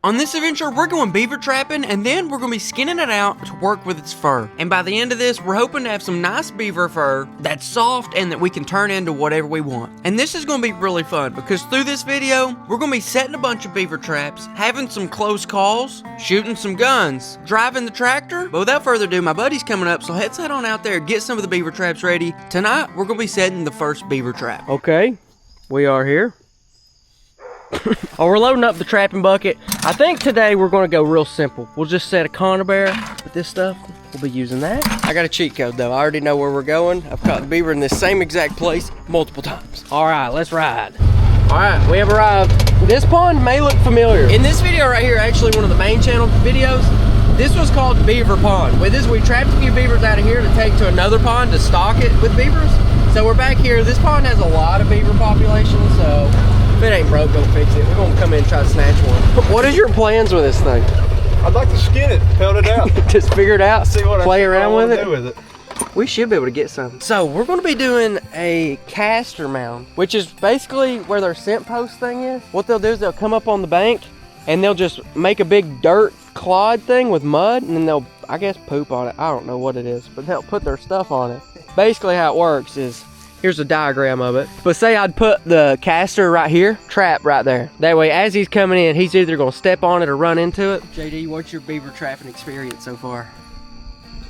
On this adventure, we're going beaver trapping, and then we're going to be skinning it out to work with its fur. And by the end of this, we're hoping to have some nice beaver fur that's soft and that we can turn into whatever we want. And this is going to be really fun because through this video, we're going to be setting a bunch of beaver traps, having some close calls, shooting some guns, driving the tractor. But without further ado, my buddy's coming up, so let's head on out there, get some of the beaver traps ready. Tonight, we're going to be setting the first beaver trap. Okay, we are here. Oh, we're loading up the trapping bucket. I think today we're going to go real simple. We'll just set a conibear with this stuff. We'll be using that. I got a cheat code though. I already know where we're going. I've caught the beaver in this same exact place multiple times. All right, let's ride. All right, we have arrived. This pond may look familiar. In this video right here, actually one of the main channel videos, this was called Beaver Pond. With this, we trapped a few beavers out of here to take to another pond to stock it with beavers. So we're back here. This pond has a lot of beaver population, so if it ain't broke, don't fix it. We're gonna come in and try to snatch one. What is your plans with this thing? I'd like to skin it, pelt it out. Just figure it out, see what play around with it. Do with it. We should be able to get some. So we're gonna be doing a caster mound, which is basically where their scent post thing is. What they'll do is they'll come up on the bank and they'll just make a big dirt clod thing with mud, and then they'll, I guess, poop on it. I don't know what it is, but they'll put their stuff on it. Basically how it works is, here's a diagram of it. But say I'd put the caster right here, trap right there. That way, as he's coming in, he's either gonna step on it or run into it. JD, what's your beaver trapping experience so far?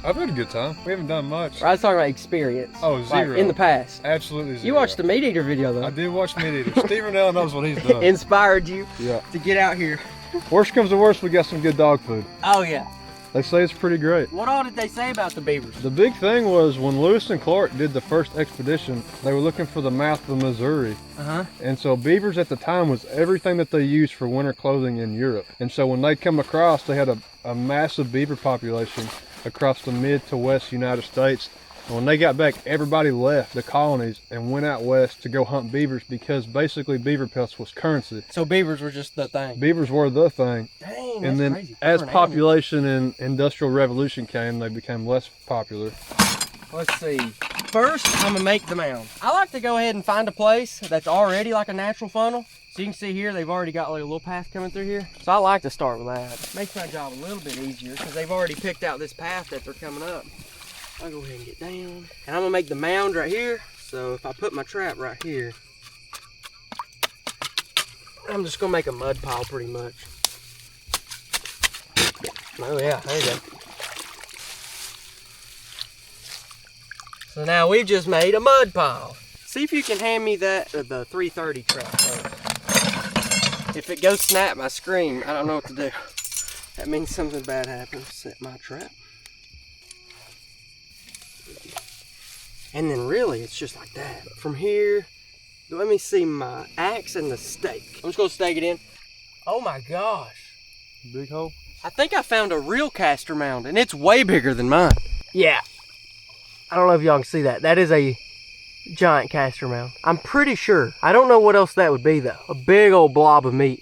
I've had a good time. We haven't done much. I was talking about experience. Oh, zero. Like in the past. Absolutely zero. You watched the Meat Eater video though. I did watch Meat Eater. Stephen L knows what he's done. Inspired you yeah. to get out here. Worst comes to worst, we got some good dog food. Oh yeah. They say it's pretty great. What all did they say about the beavers? The big thing was when Lewis and Clark did the first expedition, they were looking for the mouth of the Missouri. And so beavers at the time was everything that they used for winter clothing in Europe. And so when they come across, they had a massive beaver population across the mid to west United States. And when they got back, everybody left the colonies and went out west to go hunt beavers because basically beaver pelts was currency. So beavers were just the thing. Beavers were the thing. Dang, and then crazy. as population and industrial revolution came, they became less popular. Let's see. First, I'm gonna make the mound. I like to go ahead and find a place that's already like a natural funnel. So you can see here, they've already got like a little path coming through here. So I like to start with that. Makes my job a little bit easier because they've already picked out this path that they're coming up. I'll go ahead and get down. And I'm gonna make the mound right here. So if I put my trap right here, I'm just gonna make a mud pile pretty much. Oh yeah, there you go. So now we've just made a mud pile. See if you can hand me that, the 330 trap first. If it goes snap my screen, I don't know what to do. That means something bad happened. Set my trap. And then really, it's just like that. But from here, let me see my axe and the stake. I'm just gonna stake it in. Oh my gosh. Big hole? I think I found a real caster mound, and it's way bigger than mine. Yeah. I don't know if y'all can see that. That is a giant caster mound. I'm pretty sure. I don't know what else that would be though. A big old blob of meat.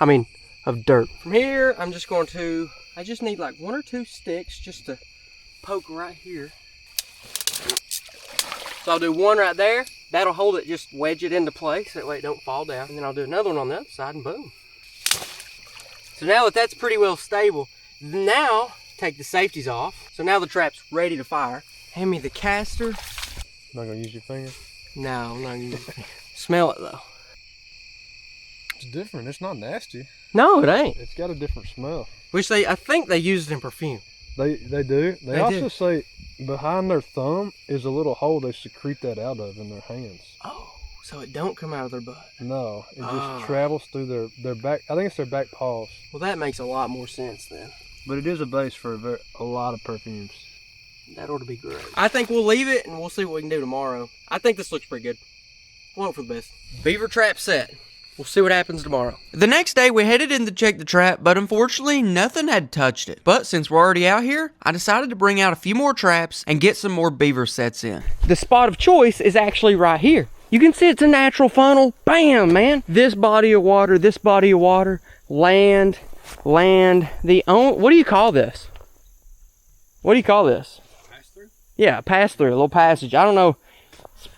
I mean, of dirt. From here, I'm just going to, I just need like 1 or 2 sticks just to poke right here. So I'll do one right there. That'll hold it, just wedge it into place. That way it don't fall down. And then I'll do another one on the other side and boom. So now that that's pretty well stable, now take the safeties off. So now the trap's ready to fire. Hand me the caster. Not gonna use your finger? No, I'm not gonna use it. Smell it though. It's different. It's not nasty. No, it ain't. It's got a different smell. Which I think they use it in perfume. They do. They also say behind their thumb is a little hole they secrete that out of in their hands. Oh, so it don't come out of their butt. No, it just travels through their back. I think it's their back paws. Well, that makes a lot more sense then. But it is a base for a lot of perfumes. That ought to be great. I think we'll leave it and we'll see what we can do tomorrow. I think this looks pretty good. We'll hope for the best. Beaver trap set. We'll see what happens tomorrow. The next day, we headed in to check the trap, but unfortunately, nothing had touched it. But since we're already out here, I decided to bring out a few more traps and get some more beaver sets in. The spot of choice is actually right here. You can see it's a natural funnel. Bam, man. This body of water, land, what do you call this? What do you call this? Pass through? Yeah, pass through, a little passage. I don't know.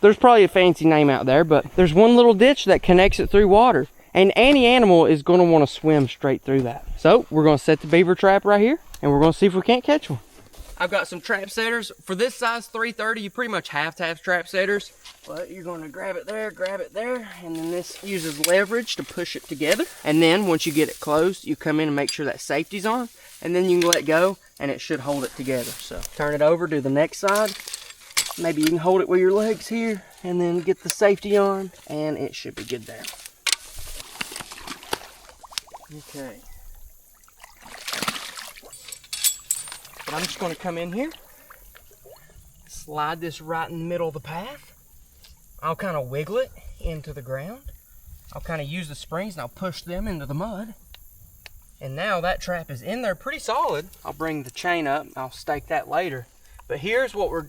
There's probably a fancy name out there, but there's one little ditch that connects it through water. And any animal is gonna wanna swim straight through that. So we're gonna set the beaver trap right here and we're gonna see if we can't catch one. I've got some trap setters. For this size 330, you pretty much have to have trap setters. But you're gonna grab it there, and then this uses leverage to push it together. And then once you get it closed, you come in and make sure that safety's on, and then you can let go and it should hold it together. So turn it over, do the next side. Maybe you can hold it with your legs here and then get the safety on, and it should be good there. Okay. But I'm just going to come in here, slide this right in the middle of the path. I'll kind of wiggle it into the ground. I'll kind of use the springs and I'll push them into the mud. And now that trap is in there pretty solid. I'll bring the chain up, I'll stake that later. But here's what we're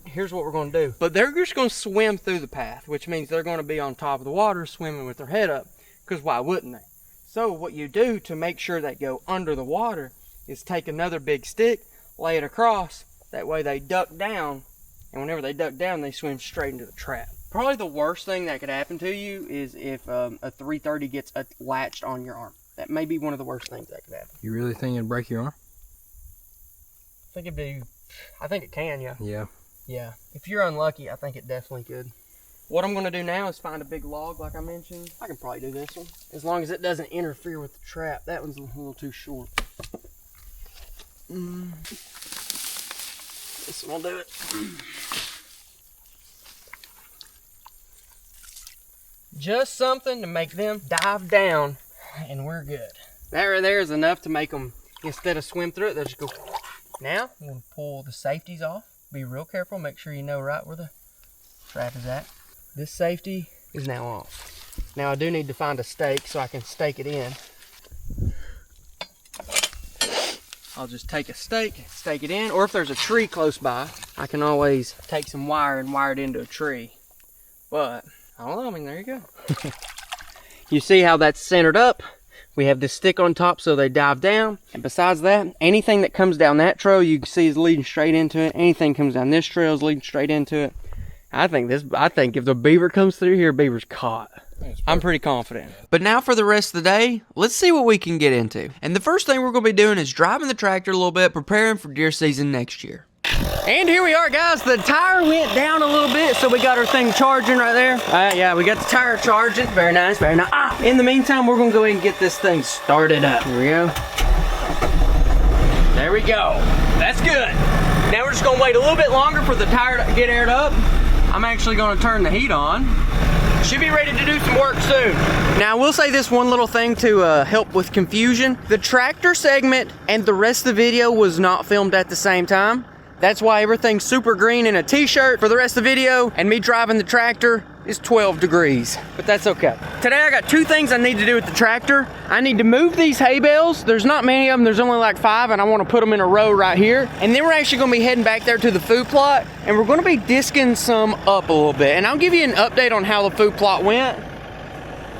going to do. But they're just going to swim through the path, which means they're going to be on top of the water swimming with their head up, because why wouldn't they? So what you do to make sure they go under the water is take another big stick, lay it across, that way they duck down, and whenever they duck down, they swim straight into the trap. Probably the worst thing that could happen to you is if a 330 gets latched on your arm. That may be one of the worst things that could happen. You really think it'd break your arm? I think it can, yeah. Yeah. Yeah. If you're unlucky, I think it definitely could. What I'm going to do now is find a big log like I mentioned. I can probably do this one, as long as it doesn't interfere with the trap. That one's a little too short. This one will do it. Just something to make them dive down, and we're good. That right there is enough to make them, instead of swim through it, they'll just go. Now, I'm going to pull the safeties off. Be real careful, make sure you know right where the trap is at. This safety is now off. Now I do need to find a stake so I can stake it in. I'll just take a stake, stake it in, or if there's a tree close by, I can always take some wire and wire it into a tree. But, I don't know, I mean, there you go. You see how that's centered up? We have this stick on top so they dive down. And besides that, anything that comes down that trail you can see is leading straight into it. Anything comes down this trail is leading straight into it. I think if the beaver comes through here, beaver's caught. I'm pretty confident. But now for the rest of the day, let's see what we can get into. And the first thing we're going to be doing is driving the tractor a little bit, preparing for deer season next year. And here we are, guys. The tire went down a little bit, so we got our thing charging right there. Yeah, we got the tire charging. Very nice, very nice. In the meantime, we're going to go ahead and get this thing started up. Here we go. There we go. That's good. Now we're just going to wait a little bit longer for the tire to get aired up. I'm actually going to turn the heat on. Should be ready to do some work soon. Now I will say this one little thing to help with confusion. The tractor segment and the rest of the video was not filmed at the same time. That's why everything's super green in a t-shirt for the rest of the video, and me driving the tractor is 12 degrees, but that's okay. Today I got two things I need to do with the tractor. I need to move these hay bales. There's not many of them, there's only like 5, and I want to put them in a row right here. And then we're actually going to be heading back there to the food plot, and we're going to be disking some up a little bit. And I'll give you an update on how the food plot went.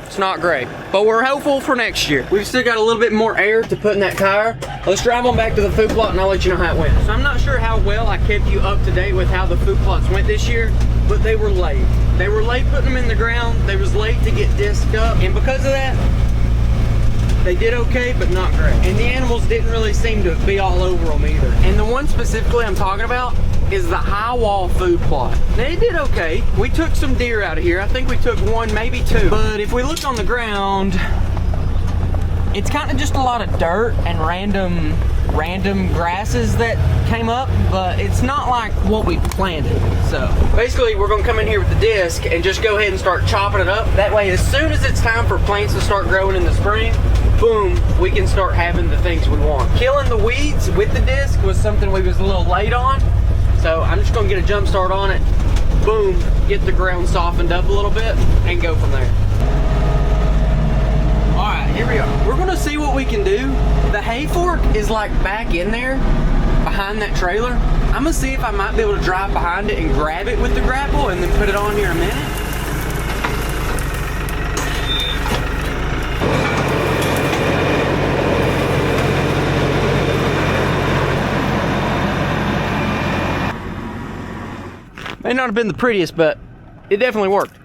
It's not great, but we're hopeful for next year. We've still got a little bit more air to put in that tire. Let's drive on back to the food plot and I'll let you know how it went. So I'm not sure how well I kept you up to date with how the food plots went this year, but they were late. They were late putting them in the ground. They was late to get disked up, and because of that, they did okay, but not great. And the animals didn't really seem to be all over them either. And the one specifically I'm talking about is the high wall food plot. They did okay. We took some deer out of here. I think we took 1, maybe 2. But if we look on the ground, it's kind of just a lot of dirt and random grasses that came up, but it's not like what we planted. So basically we're gonna come in here with the disc and just go ahead and start chopping it up. That way, as soon as it's time for plants to start growing in the spring, boom, we can start having the things we want. Killing the weeds with the disc was something we was a little late on. So I'm just gonna get a jump start on it, boom, get the ground softened up a little bit, and go from there. All right, here we are. We're gonna see what we can do. The hay fork is like back in there, behind that trailer. I'm gonna see if I might be able to drive behind it and grab it with the grapple and then put it on here in a minute. May not have been the prettiest, but it definitely worked.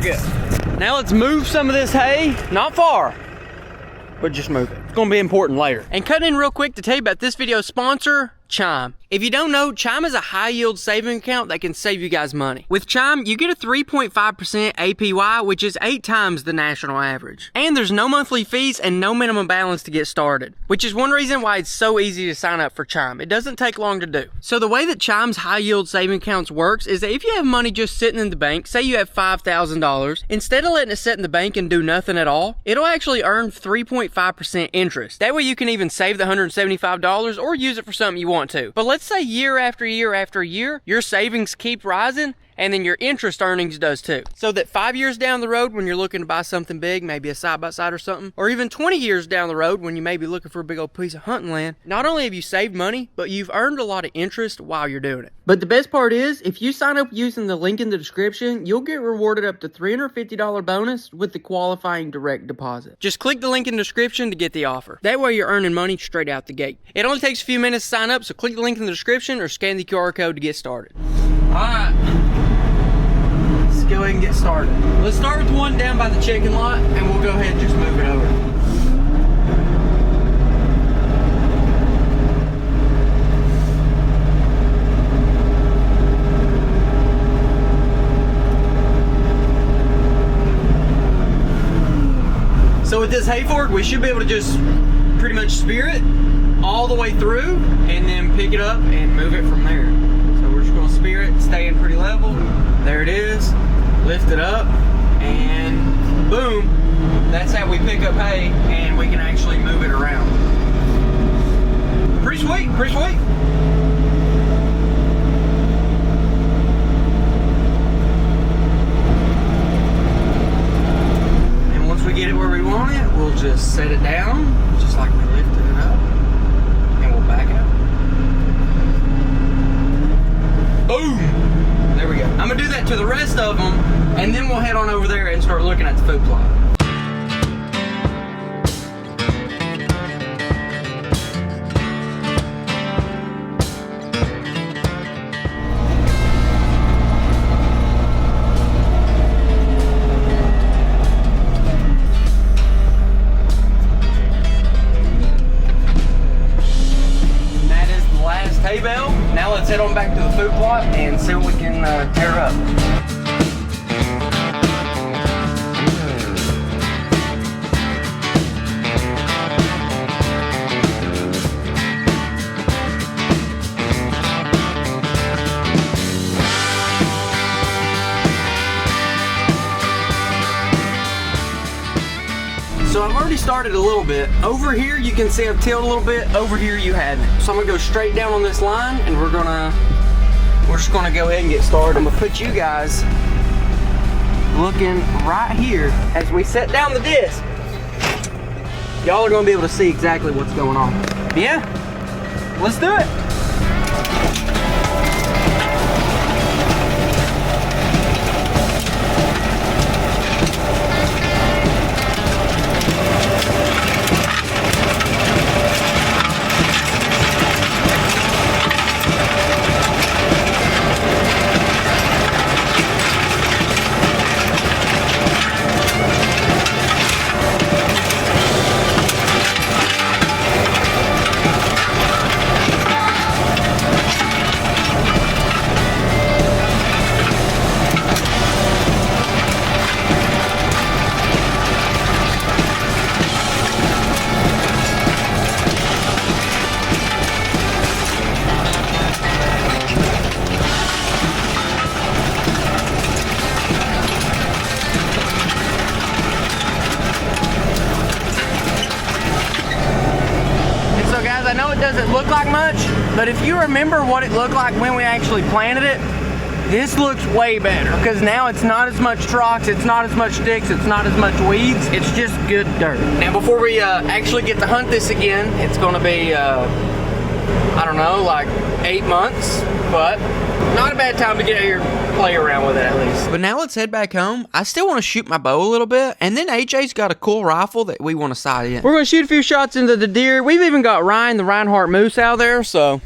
good. Now let's move some of this hay, not far, but just move it. It's gonna be important later. And cut in real quick to tell you about this video's sponsor, Chime. If you don't know, Chime is a high yield saving account that can save you guys money. With Chime, you get a 3.5% APY, which is 8 times the national average. And there's no monthly fees and no minimum balance to get started, which is one reason why it's so easy to sign up for Chime. It doesn't take long to do. So the way that Chime's high yield saving accounts works is that if you have money just sitting in the bank, say you have $5,000, instead of letting it sit in the bank and do nothing at all, it'll actually earn 3.5% interest. That way you can even save the $175 or use it for something you want to. But let's say year after year after year, your savings keep rising and then your interest earnings does too. So that 5 years down the road when you're looking to buy something big, maybe a side-by-side or something, or even 20 years down the road when you may be looking for a big old piece of hunting land, not only have you saved money, but you've earned a lot of interest while you're doing it. But the best part is, if you sign up using the link in the description, you'll get rewarded up to $350 bonus with the qualifying direct deposit. Just click the link in the description to get the offer. That way you're earning money straight out the gate. It only takes a few minutes to sign up, so click the link in the description or scan the QR code to get started. Alright. Go ahead and get started. Let's start with the one down by the chicken lot and we'll go ahead and just move it over. So with this hay fork, we should be able to just pretty much spear it all the way through and then pick it up and move it from there. So we're just gonna spear it, staying pretty level. There it is. Lift it up, and boom, that's how we pick up hay, and we can actually move it around. Pretty sweet, pretty sweet. And once we get it where we want it, we'll just set it down, just like we lifted it up, and we'll back out. Boom! There we go. I'm gonna do that to the rest of them, and then we'll head on over there and start looking at the food plot. And that is the last hay bale. Now let's head on back to the food plot and see what we can tear up. So I've already started a little bit. Over here you can see I've tilled a little bit. Over here you haven't. So I'm gonna go straight down on this line and we're just gonna go ahead and get started. I'm gonna put you guys looking right here as we set down the disc. Y'all are gonna be able to see exactly what's going on. Yeah, let's do it. I know it doesn't look like much, but if you remember what it looked like when we actually planted it, this looks way better because now it's not as much rocks, it's not as much sticks, it's not as much weeds, it's just good dirt. Now before we actually get to hunt this again, it's gonna be, I don't know, like 8 months, but not a bad time to get out here and play around with it at least. But now let's head back home. I still want to shoot my bow a little bit, and then AJ's got a cool rifle that we want to sight in. We're going to shoot a few shots into the deer. We've even got Ryan, the Reinhardt moose out there, so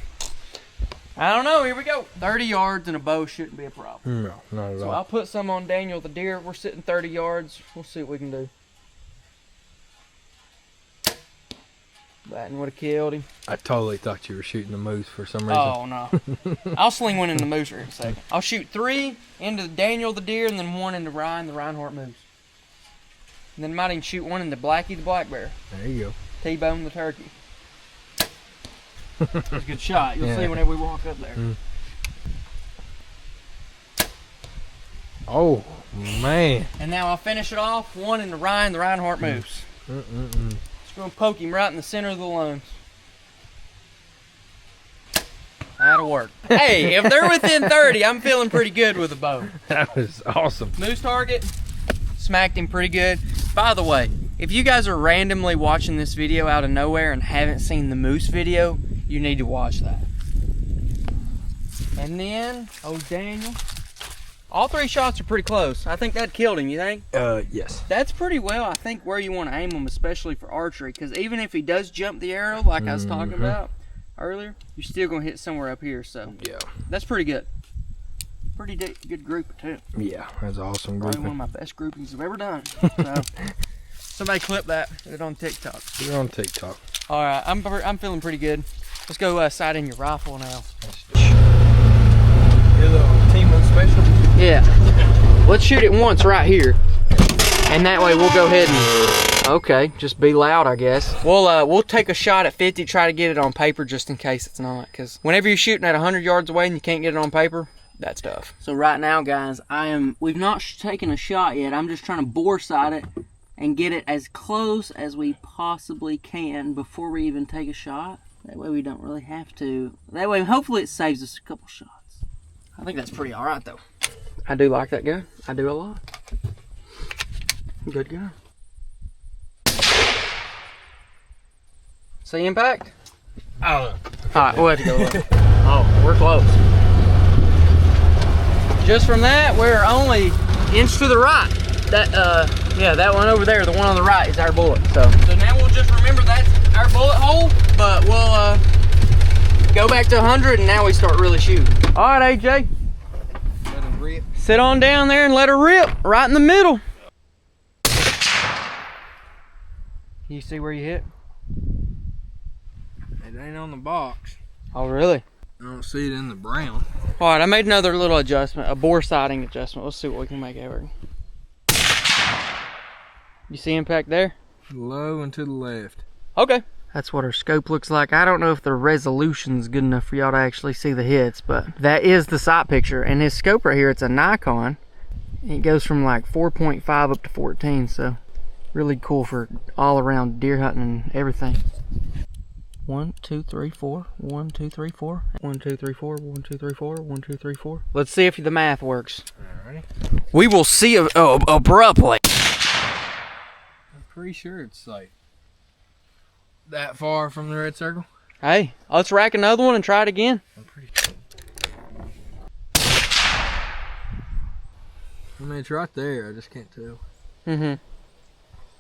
I don't know, here we go. 30 yards and a bow shouldn't be a problem. No, not at So all. I'll put some on Daniel the deer. We're sitting 30 yards. We'll see what we can do. That would have killed him. I totally thought you were shooting the moose for some reason. Oh, no. I'll sling one in the moose here in a second. I'll shoot 3 into Daniel the deer and then 1 into Ryan the Reinhardt moose. And then might even shoot 1 into Blackie the black bear. There you go. T-bone the turkey. That's a good shot. You'll see whenever we walk up there. Oh, man. And now I'll finish it off. 1 into Ryan the Reinhardt moose. Just going to poke him right in the center of the lungs. That'll work. Hey, if they're within 30, I'm feeling pretty good with a bow. That was awesome. Moose target, smacked him pretty good. By the way, if you guys are randomly watching this video out of nowhere and haven't seen the moose video, you need to watch that. And then, oh Daniel. All 3 shots are pretty close. I think that killed him, you think? Yes. That's pretty well, I think, where you want to aim him, especially for archery. Because even if he does jump the arrow, like I was talking about earlier, you're still going to hit somewhere up here. So Yeah. that's pretty good. Pretty good group, too. Yeah, that's awesome. Probably one of my best groupings I've ever done. So, somebody clip that. Put it on TikTok. You're on TikTok. All right, I'm feeling pretty good. Let's go sight in your rifle now. Your little team on special? Yeah. Let's shoot it once right here. And that way we'll go ahead and, okay, just be loud, I guess. We'll take a shot at 50, try to get it on paper just in case it's not. Because whenever you're shooting at 100 yards away and you can't get it on paper, that's tough. So right now, guys, we've not taken a shot yet. I'm just trying to bore sight it and get it as close as we possibly can before we even take a shot. That way we don't really have to. That way, hopefully it saves us a couple shots. I think that's pretty all right, though. I do like that gun. I do a lot. Good gun. See impact? Oh. Alright, we'll have to go look. Oh, we're close. Just from that, we're only inch to the right. That one over there, the one on the right, is our bullet. So now we'll just remember that's our bullet hole, but we'll go back to 100 and now we start really shooting. All right, AJ. Let him rip. Sit on down there and let her rip right in the middle. You see where you hit? It ain't on the box. Oh, really? I don't see it in the brown. All right, I made another little adjustment, a bore sighting adjustment. Let's see what we can make it work. You see impact there? Low and to the left. Okay. That's what our scope looks like. I don't know if the resolution's good enough for y'all to actually see the hits, but that is the sight picture. And his scope right here, it's a Nikon. It goes from like 4.5 up to 14, so really cool for all around deer hunting and everything. 1, 2, 3, 4. 1, 2, 3, 4. 1, 2, 3, 4. 1, 2, 3, 4. 1, 2, 3, 4. Let's see if the math works. Alrighty. We will see abruptly. I'm pretty sure it's like that far from the red circle. Hey, let's rack another one and try it again. I'm pretty. I mean, it's right there. I just can't tell.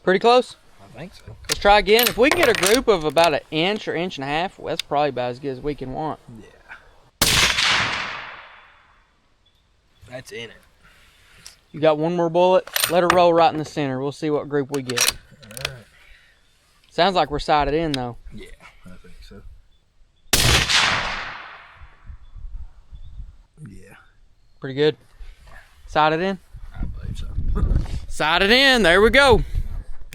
Pretty close? I think so. Let's try again. If we can get a group of about an inch or inch and a half, well, that's probably about as good as we can want. Yeah. That's in it. You got one more bullet. Let her roll right in the center. We'll see what group we get. Alright. Sounds like we're sighted in, though. Yeah, I think so. Yeah. Pretty good. Sighted in? I believe so. Sighted in. There we go.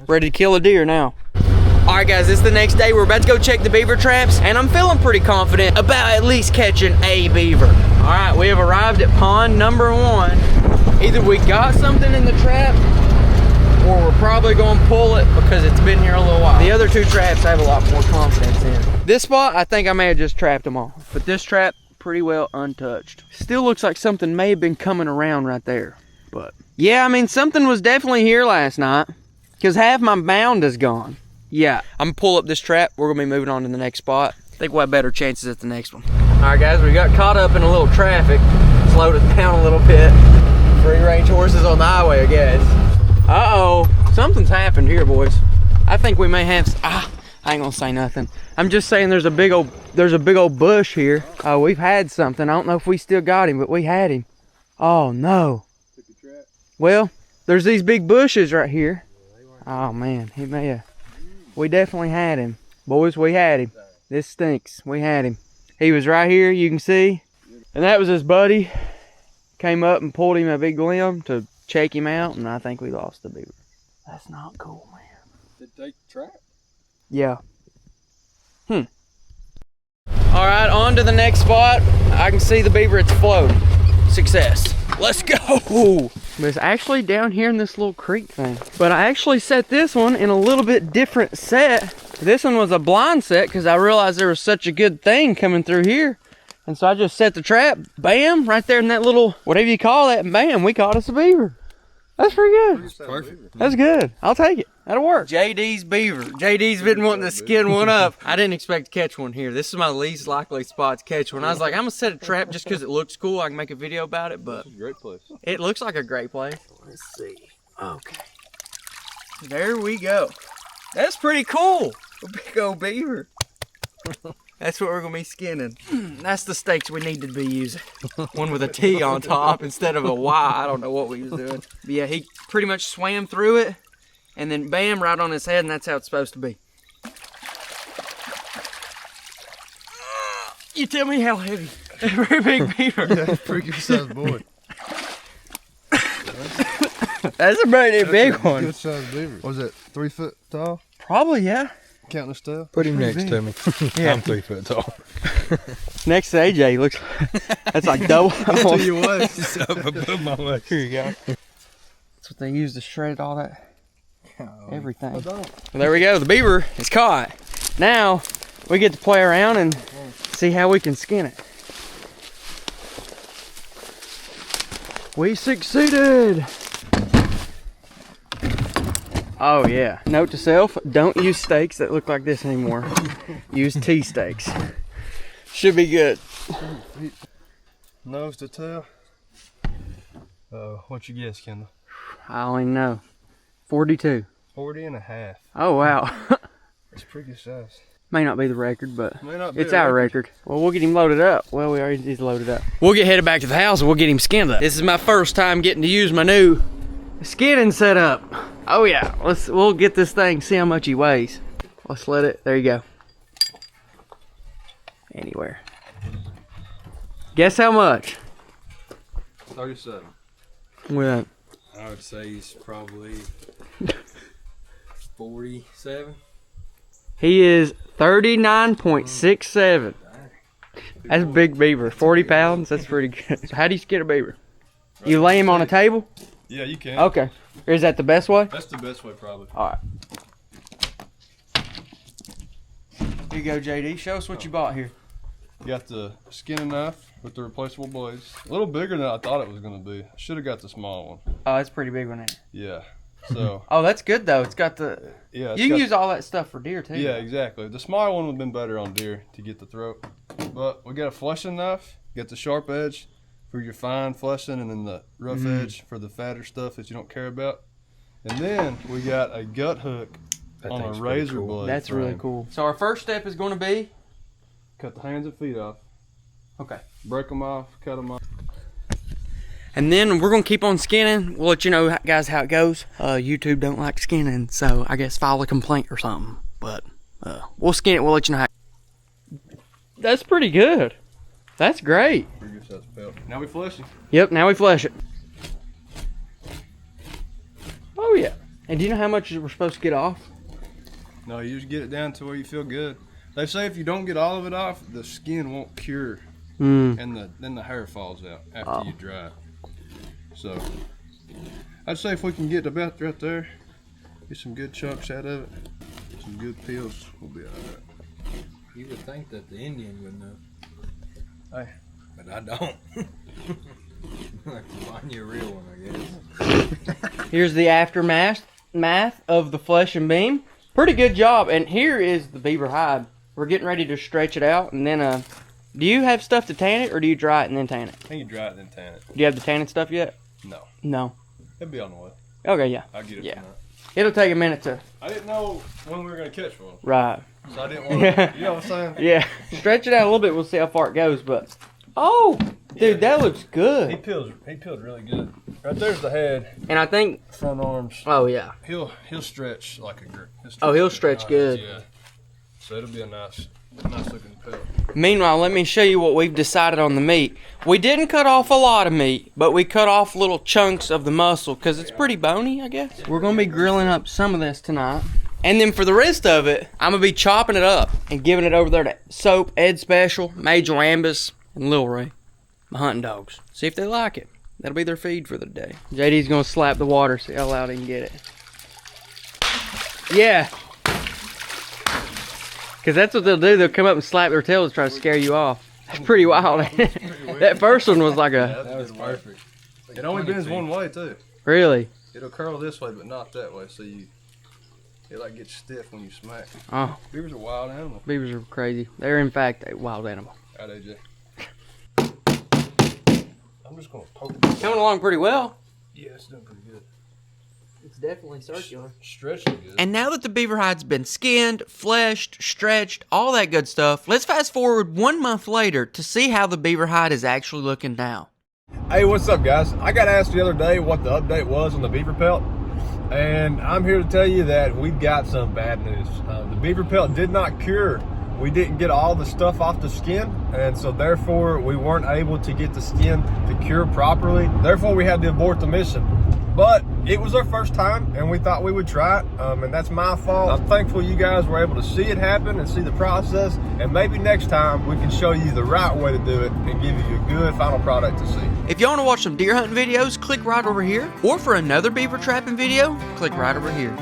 Ready to kill a deer now. All right, guys, it's the next day. We're about to go check the beaver traps, and I'm feeling pretty confident about at least catching a beaver. All right, we have arrived at pond number 1. Either we got something in the trap, or we're probably going to pull it because it's been here a little while. The other 2 traps I have a lot more confidence in. This spot, I think I may have just trapped them all, but this trap, pretty well untouched. Still looks like something may have been coming around right there, but yeah, I mean, something was definitely here last night because half my mound is gone. Yeah, I'm gonna pull up this trap. We're gonna be moving on to the next spot. I think we'll have better chances at the next one. All right, guys, we got caught up in a little traffic. Slowed it down a little bit. Free range horses on the highway, I guess. Uh-oh, something's happened here, boys. I think we may have, I ain't gonna say nothing. I'm just saying there's a big old bush here. We've had something. I don't know if we still got him, but we had him. Oh no. Took a trap. Well, there's these big bushes right here. Oh man, he may have. We definitely had him. Boys, we had him. This stinks. We had him. He was right here, you can see. And that was his buddy. Came up and pulled him a big limb to check him out, and I think we lost the beaver. That's not cool, man. Did they trap? Yeah. All right, on to the next spot. I can see the beaver, it's floating. Success. Let's go. But it's actually down here in this little creek thing. But I actually set this one in a little bit different set. This one was a blind set because I realized there was such a good thing coming through here. And so I just set the trap, bam, right there in that little, whatever you call that, and bam, we caught us a beaver. That's pretty good. Perfect. That's good. I'll take it. That'll work. JD's beaver. JD's been wanting to skin one up. I didn't expect to catch one here. This is my least likely spot to catch one. I was like, I'm going to set a trap just because it looks cool. I can make a video about it, but Great place. it looks like a great place. Let's see. Okay. There we go. That's pretty cool. A big old beaver. That's what we're going to be skinning. That's the stakes we need to be using. One with a T on top instead of a Y. I don't know what we was doing. But yeah, he pretty much swam through it and then bam, right on his head, and that's how it's supposed to be. You tell me how heavy. A very big beaver. That's a pretty good sized boy. That's a pretty big one. Good sized beaver. Was it 3 foot tall? Probably, yeah. Counting the stuff? Put him next to me. Yeah. I'm 3 foot tall. Next to AJ, looks. That's like double. That's what you was. Just up above my leg. Here you go. That's what they use to shred all that. Everything. Well, there we go. The beaver is caught. Now we get to play around and see how we can skin it. We succeeded. Oh yeah. Note to self, don't use steaks that look like this anymore. Use T steaks. Should be good. Nose to tail. What you guess, Kendall? I don't even know. 42. 40 and a half. Oh wow. That's pretty good size. May not be the record, but May not be it's a our record. Well, we'll get him loaded up. Well, we already he's loaded up. We'll get headed back to the house and we'll get him skinned up. This is my first time getting to use my new skinning setup. Oh yeah, we'll get this thing, see how much he weighs. Let's let it, there you go. Anywhere. Guess how much? 37. With I would say he's probably 47. he is 39.67. That's a big beaver. 40 pounds, that's pretty good. So how do you skin a beaver? You lay him on a table? Yeah, you can. Okay. Is that the best way? That's the best way, probably. Alright. Here you go, JD. Show us what you bought here. You got the skinning knife with the replaceable blades. A little bigger than I thought it was going to be. I should have got the small one. Oh, that's a pretty big one there. Yeah. So. Oh, that's good though. It's got the. Yeah. You can use all that stuff for deer too. Yeah, exactly. The smaller one would have been better on deer to get the throat. But we got a fleshing knife. Got the sharp edge for your fine fleshing, and then the rough edge for the fatter stuff that you don't care about. And then we got a gut hook on a razor blade. That's really cool. So our first step is going to be. Cut the hands and feet off. Okay. Break them off. Cut them off. And then we're going to keep on skinning. We'll let you know, guys, how it goes. YouTube don't like skinning, so I guess file a complaint or something. But we'll skin it. We'll let you know how. That's pretty good. That's great. Pretty good size pelt. Now we flesh it. Yep, now we flesh it. Oh, yeah. And do you know how much we're supposed to get off? No, you just get it down to where you feel good. They say if you don't get all of it off, the skin won't cure, and then the hair falls out after you dry it. So, I'd say if we can get about right there, get some good chunks out of it, some good peels, we'll be all right. You would think that the Indian would know. Hey. But I don't. I have to find you a real one, I guess. Here's the aftermath of the flesh and beam. Pretty good job. And here is the beaver hide. We're getting ready to stretch it out, and then do you have stuff to tan it, or do you dry it and then tan it? I think you dry it then tan it. Do you have the tanning stuff yet? No. No. It'll be on the way. Okay, yeah. I'll get it Yeah. tonight. It'll take a minute to. I didn't know when we were going to catch one. Right. So I didn't want to, you know what I'm saying? Yeah. Stretch it out a little bit. We'll see how far it goes. But oh, dude, that looks He good. peeled really good. Right there's the head, And I think, front arms. oh yeah. He'll stretch like a grip. He'll stretch good. Yeah. So it'll be a nice looking pelt. Meanwhile, let me show you what we've decided on the meat. We didn't cut off a lot of meat, but we cut off little chunks of the muscle because it's pretty bony, I guess. We're going to be grilling up some of this tonight. And then for the rest of it, I'm going to be chopping it up and giving it over there to Soap, Ed Special, Major Lambus, and Lil Ray, my hunting dogs. See if they like it. That'll be their feed for the day. JD's going to slap the water, see how loud he can get it. Yeah. Because that's what they'll do. They'll come up and slap their tails to try to scare you off. That's pretty wild. That first one was like a... That was perfect. It only bends one way too. Really? It'll curl this way, but not that way. So it like gets stiff when you smack. Oh, Beavers are wild animals. beavers are crazy. They're in fact a wild animal. Right, AJ. I'm just gonna poke it. Coming along pretty well. Yeah, it's doing pretty good. It's definitely circular. Stretching good. And now that the beaver hide's been skinned, fleshed, stretched, all that good stuff, let's fast forward 1 month later to see how the beaver hide is actually looking now. Hey, what's up, guys? I got asked the other day what the update was on the beaver pelt, and I'm here to tell you that we've got some bad news. The beaver pelt did not cure. We didn't get all the stuff off the skin, and so therefore we weren't able to get the skin to cure properly. Therefore, we had to abort the mission. But it was our first time, and we thought we would try it, and that's my fault. I'm thankful you guys were able to see it happen and see the process, and maybe next time we can show you the right way to do it and give you a good final product to see. If you want to watch some deer hunting videos, click right over here. Or for another beaver trapping video, click right over here.